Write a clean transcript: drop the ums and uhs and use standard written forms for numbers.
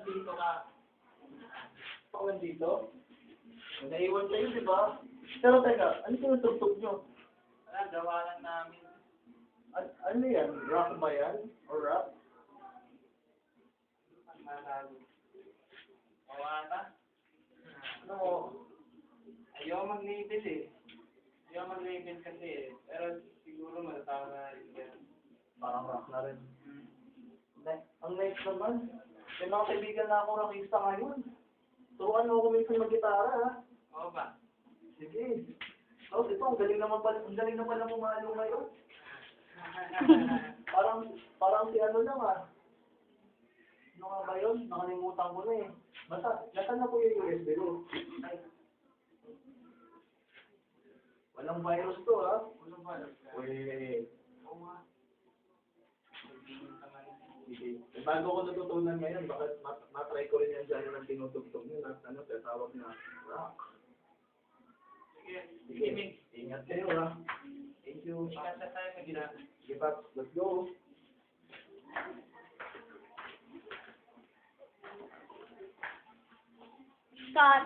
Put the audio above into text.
nandito ka. Ako nandito? Naiwan kayo, di ba? Pero teka, ano tinutugtog nyo? Wala, gawa lang namin. Ano yan? Rock ba yan? Or rap? Masabi. Kawata? Ano? Ayaw mag-label eh. Ayaw mag-label kasi eh. Pero siguro matatawa na rin yan. Parang rock na rin. Ang nice naman. May mga kaibigan na akong rockista ngayon. Turuan mo ako minsan mag-gitara, ha? Oo ba? Sige. Oh, ito, ang galing naman pala, ang galing na pala pumalo ngayon. Parang si ano lang, ah. Ano nga ba yun? Nakalimutan ko na eh. Basta, nasaan na po yung USB mo? Ay. Walang virus to, ha? Walang virus. Wait. Oo nga. Sabihin naman. Sige. Bago ko natutunan ngayon, baka matry ko rin yan dyan ng tinutugtog nyo na ano, tatawag na rock. Sige. Sige, ingat kayo, ha? Thank you. Ingat na tayo mag-ina. Sige, Paps. Let's go. Scott,